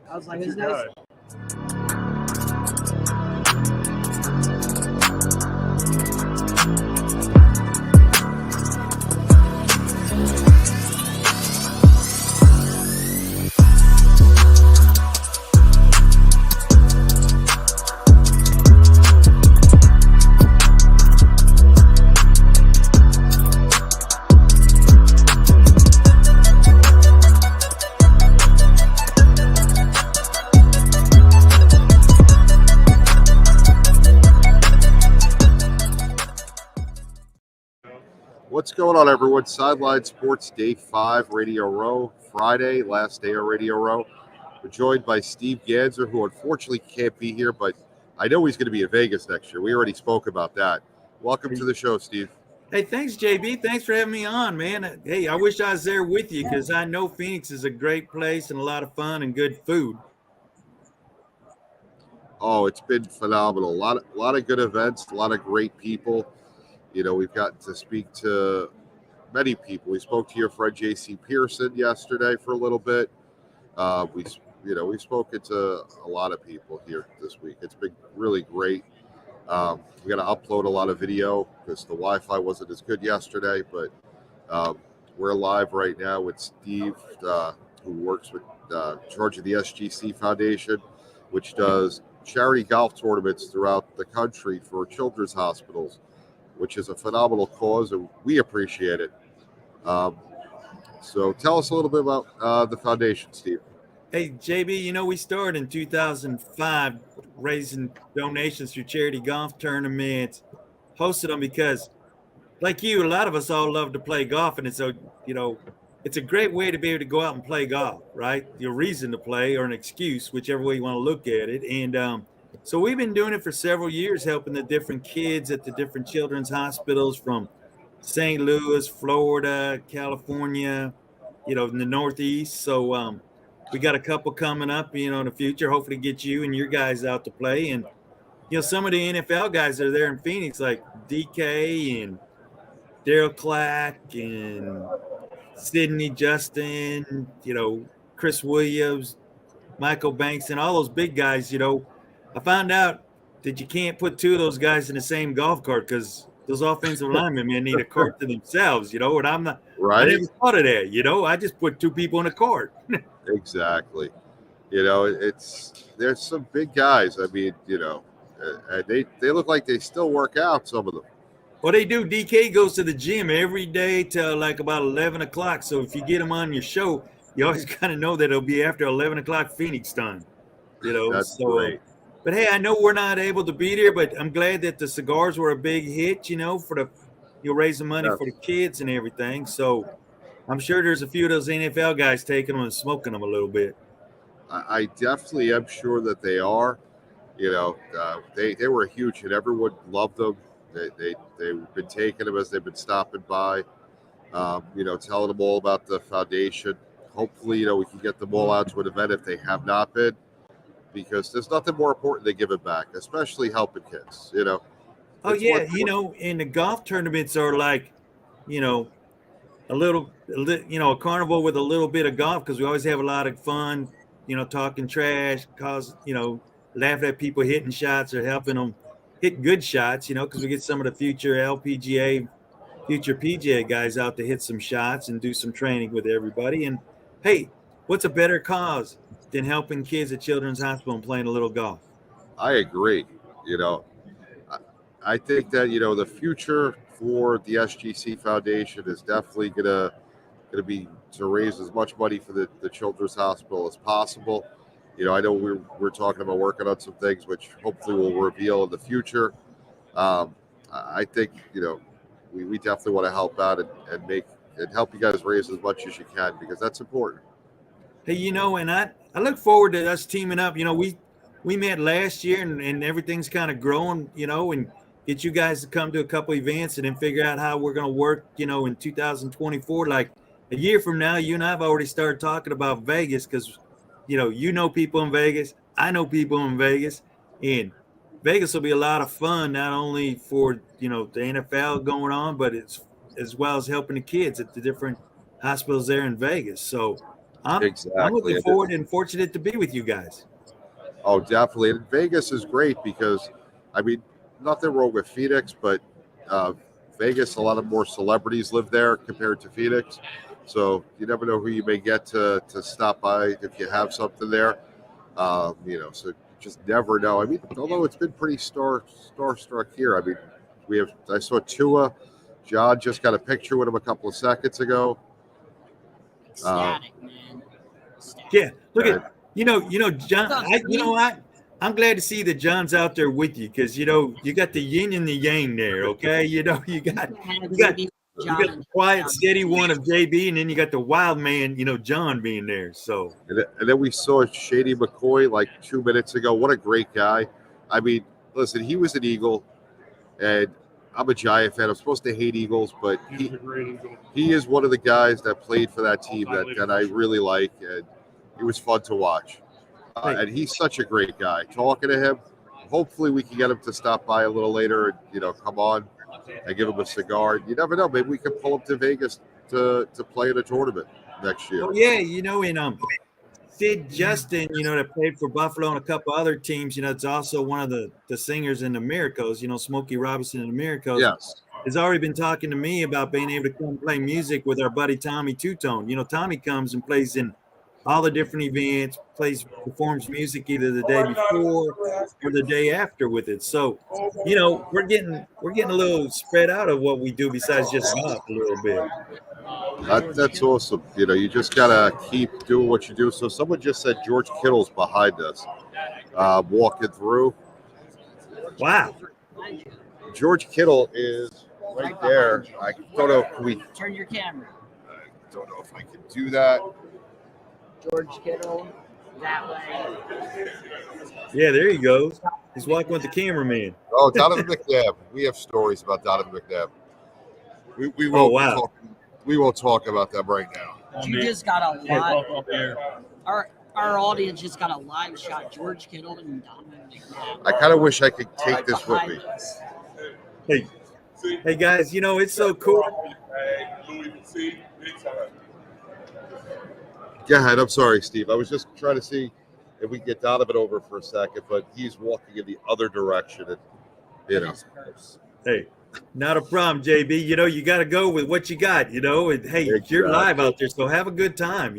I was like, it's nice. What's going on, everyone? Sideline Sports Day 5, Radio Row, Friday, last day of Radio Row. We're joined by Steve Ganser, who unfortunately can't be here, but I know he's going to be in Vegas next year. We already spoke about that. Welcome to the show, Steve. Hey, thanks, JB. Thanks for having me on, man. Hey, I wish I was there with you because I know Phoenix is a great place and a lot of fun and good food. Oh, it's been phenomenal. A lot of good events, a lot of great people. You know, we've gotten to speak to many people. We spoke to your friend J.C. Pearson yesterday for a little bit. We've spoken to a lot of people here this week. It's been really great. We got to upload a lot of video because the Wi-Fi wasn't as good yesterday. But we're live right now with Steve, who works with Georgia, the SGC Foundation, which does charity golf tournaments throughout the country for children's hospitals, which is a phenomenal cause, and we appreciate it. So tell us a little bit about the foundation, Steve. Hey, JB, we started in 2005 raising donations through charity golf tournaments, hosted them because, like you, a lot of us all love to play golf, and it's a great way to be able to go out and play golf, right? Your reason to play or an excuse, whichever way you want to look at it. And so we've been doing it for several years, helping the different kids at the different children's hospitals from St. Louis, Florida, California, in the Northeast. So we got a couple coming up, in the future, hopefully get you and your guys out to play. And, some of the NFL guys that are there in Phoenix, like DK and Daryl Clack and Sidney Justin, Chris Williams, Michael Banks, and all those big guys, I found out that you can't put two of those guys in the same golf cart because those offensive linemen, man, need a cart to themselves, and I'm not right. I never thought of that, I just put two people in a cart. Exactly. There's some big guys. I mean, they look like they still work out, some of them. Well, they do. DK goes to the gym every day till like about 11 o'clock. So if you get him on your show, you always kind of know that it'll be after 11 o'clock Phoenix time. That's great. But hey, I know we're not able to be there, but I'm glad that the cigars were a big hit, for raising money for the kids and everything. So I'm sure there's a few of those NFL guys taking them and smoking them a little bit. I definitely am sure that they are. They were huge and everyone loved them. They've been taking them as they've been stopping by, telling them all about the foundation. Hopefully, we can get them all out to an event if they have not been, because there's nothing more important than giving back, especially helping kids, Oh, yeah. And the golf tournaments are like, a carnival with a little bit of golf because we always have a lot of fun, talking trash, laughing at people hitting shots or helping them hit good shots, because we get some of the future LPGA, future PGA guys out to hit some shots and do some training with everybody. And hey, what's a better cause than helping kids at Children's Hospital and playing a little golf? I agree. I think that, the future for the SGC Foundation is definitely gonna be to raise as much money for the Children's Hospital as possible. I know we're talking about working on some things which hopefully we'll reveal in the future. I think, we definitely want to help out and help you guys raise as much as you can because that's important. Hey, and I look forward to us teaming up. We met last year and everything's kind of growing, and get you guys to come to a couple events and then figure out how we're going to work, in 2024. Like a year from now, you and I have already started talking about Vegas because, people in Vegas. I know people in Vegas. And Vegas will be a lot of fun, not only for, the NFL going on, but it's as well as helping the kids at the different hospitals there in Vegas. So I'm looking forward and fortunate to be with you guys. Oh, definitely. And Vegas is great because, I mean, nothing wrong with Phoenix, but Vegas, a lot of more celebrities live there compared to Phoenix. So you never know who you may get to stop by if you have something there. So you just never know. I mean, although it's been pretty starstruck here. I mean, I saw Tua. John just got a picture with him a couple of seconds ago. Ecstatic, man. Ecstatic. Yeah, look at John. I'm glad to see that John's out there with you because you got the yin and the yang there. Okay, you got the quiet, steady one of JB, and then you got the wild man, John being there. So and then we saw Shady McCoy like 2 minutes ago. What a great guy! I mean, listen, he was an Eagle, and I'm a Giant fan. I'm supposed to hate Eagles, but he is one of the guys that played for that team that I really like, and it was fun to watch. And he's such a great guy. Talking to him, hopefully we can get him to stop by a little later and come on and give him a cigar. You never know. Maybe we can pull him to Vegas to play in a tournament next year. Oh yeah, and Sid Justin, that played for Buffalo and a couple other teams. It's also one of the singers in the Miracles. Smokey Robinson and the Miracles. Yes. Has already been talking to me about being able to come play music with our buddy Tommy Two-Tone. Tommy comes and plays in all the different events, performs music either the day before or the day after with it. So, we're getting a little spread out of what we do besides just golf a little bit. That's awesome. You just gotta keep doing what you do. So someone just said George Kittle's behind us, walking through. Wow. George Kittle is right there. I don't know if we turn your camera. I don't know if I can do that. George Kittle, that way. Yeah, there he goes. He's walking with the cameraman. Oh, Donovan McNabb. We have stories about Donovan McNabb. We won't talk, we won't talk about them right now. You just got a live. Our audience just got a live shot. George Kittle and Donovan McNabb. I kind of wish I could take this with me. Hey guys, it's so cool. Go ahead. I'm sorry, Steve. I was just trying to see if we can get Donovan over for a second, but he's walking in the other direction. And, Hey, not a problem, JB. You got to go with what you got, and hey, you're live out there, so have a good time,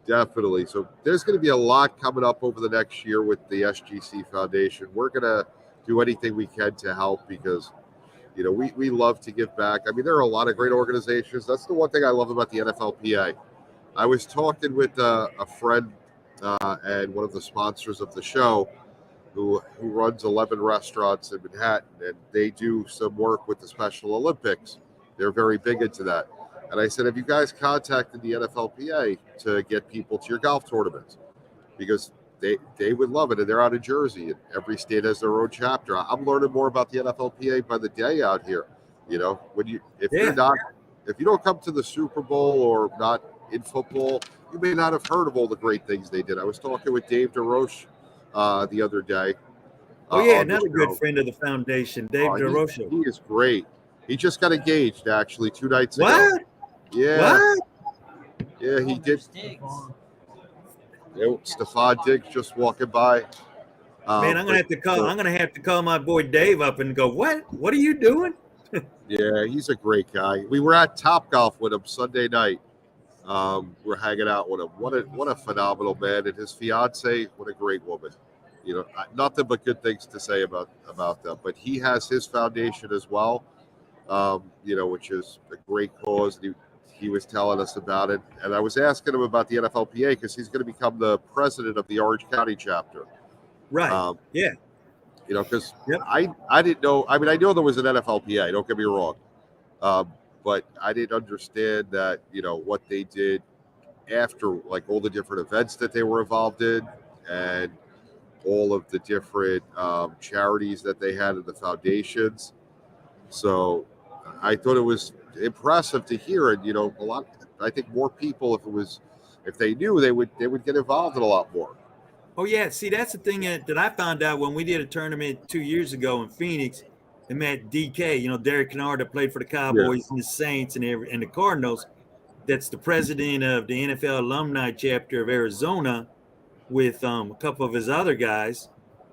Definitely. So there's going to be a lot coming up over the next year with the SGC Foundation. We're going to do anything we can to help because, we love to give back. I mean, there are a lot of great organizations. That's the one thing I love about the NFLPA. I was talking with a friend and one of the sponsors of the show who runs 11 restaurants in Manhattan, and they do some work with the Special Olympics. They're very big into that. And I said, have you guys contacted the NFLPA to get people to your golf tournaments? Because they would love it, and they're out of Jersey, and every state has their own chapter. I'm learning more about the NFLPA by the day out here. If you don't come to the Super Bowl or not in football, you may not have heard of all the great things they did. I was talking with Dave DeRoche the other day. Another good friend of the foundation, Dave DeRoche. He is great. He just got engaged, actually, 2 nights ago. What? Yeah. What? Yeah, he did. Stefan Diggs just walking by. Man, I'm gonna have to call my boy Dave up and go, What are you doing? Yeah, he's a great guy. We were at Topgolf with him Sunday night. We're hanging out with him. What a phenomenal man, and his fiance, what a great woman. Nothing but good things to say about them. But he has his foundation as well, which is a great cause. He was telling us about it, and I was asking him about the NFLPA because he's going to become the president of the Orange County chapter. Right. Yeah. Because I didn't know. I mean, I know there was an NFLPA. Don't get me wrong. But I didn't understand that, what they did after, like all the different events that they were involved in and all of the different charities that they had in the foundations. So I thought it was impressive to hear. And, I think more people, if they knew, they would get involved in a lot more. Oh, yeah. See, that's the thing that I found out when we did a tournament 2 years ago in Phoenix. And met DK, Derek Kennard that played for the Cowboys and the Saints and the Cardinals. that's the president of the NFL alumni chapter of Arizona, with a couple of his other guys,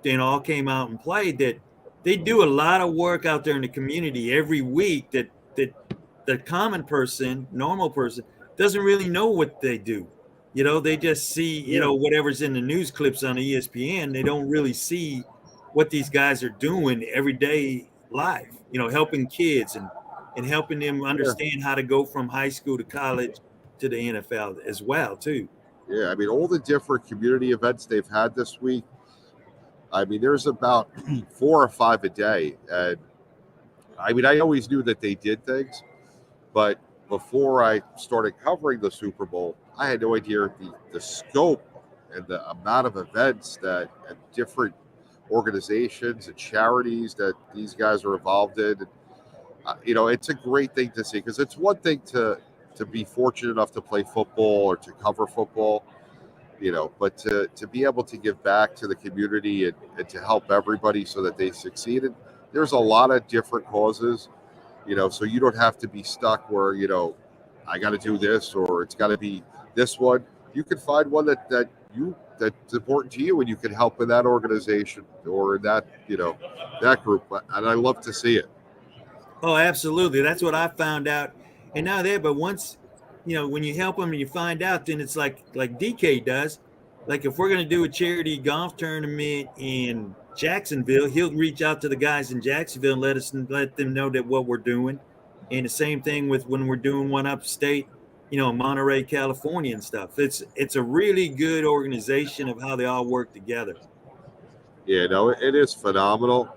they all came out and played. That they do a lot of work out there in the community every week that the common person, normal person, doesn't really know what they do. They just see, whatever's in the news clips on ESPN. They don't really see what these guys are doing every day live, helping kids and helping them understand how to go from high school to college to the NFL as well, too. Yeah, I mean, all the different community events they've had this week. I mean, there's about 4 or 5 a day. And I mean, I always knew that they did things, but before I started covering the Super Bowl, I had no idea the scope and the amount of events that and different organizations and charities that these guys are involved in. And, it's a great thing to see, because it's one thing to be fortunate enough to play football or to cover football, but to be able to give back to the community and to help everybody so that they succeed. And there's a lot of different causes, so you don't have to be stuck where, I got to do this or it's got to be this one. You can find one that's important to you, and you can help in that organization or in that, that group. And I love to see it. Oh, absolutely. That's what I found out. And now but once, when you help them and you find out, then it's like DK does. Like if we're going to do a charity golf tournament in Jacksonville, he'll reach out to the guys in Jacksonville and let them know that what we're doing. And the same thing with when we're doing one upstate, Monterey, California and stuff. It's a really good organization of how they all work together. Yeah, no, it is phenomenal.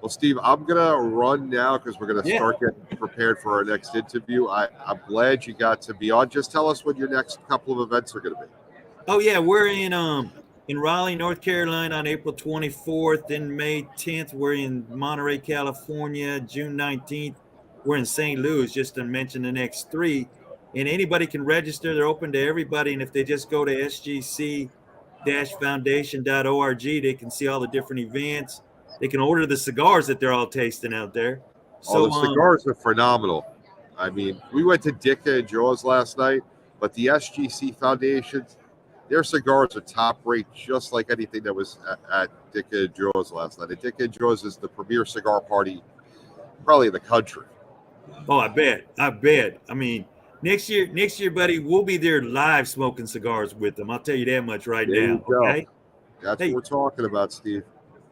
Well, Steve, I'm going to run now because we're going to start getting prepared for our next interview. I'm glad you got to be on. Just tell us when your next couple of events are going to be. Oh, yeah. We're in Raleigh, North Carolina on April 24th. Then May 10th, we're in Monterey, California. June 19th, we're in St. Louis, just to mention the next 3. And anybody can register. They're open to everybody. And if they just go to sgc-foundation.org, they can see all the different events. They can order the cigars that they're all tasting out there. So the cigars are phenomenal. I mean, we went to Dicka and Jaws last night, but the SGC Foundation, their cigars are top rate, just like anything that was at Dicka and Jaws last night. And Dicka and Jaws is the premier cigar party probably in the country. Oh, I bet. I mean, next year, buddy, we'll be there live smoking cigars with them. I'll tell you that much right now. Okay. That's what we're talking about, Steve.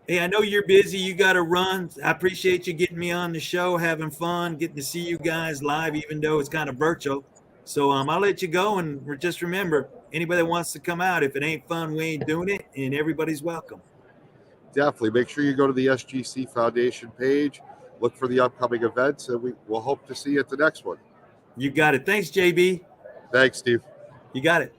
Hey, I know you're busy. You got to run. I appreciate you getting me on the show, having fun, getting to see you guys live, even though it's kind of virtual. So I'll let you go. And just remember, anybody that wants to come out, if it ain't fun, we ain't doing it. And everybody's welcome. Definitely. Make sure you go to the SGC Foundation page, look for the upcoming events, and we'll hope to see you at the next one. You got it. Thanks, JB. Thanks, Steve. You got it.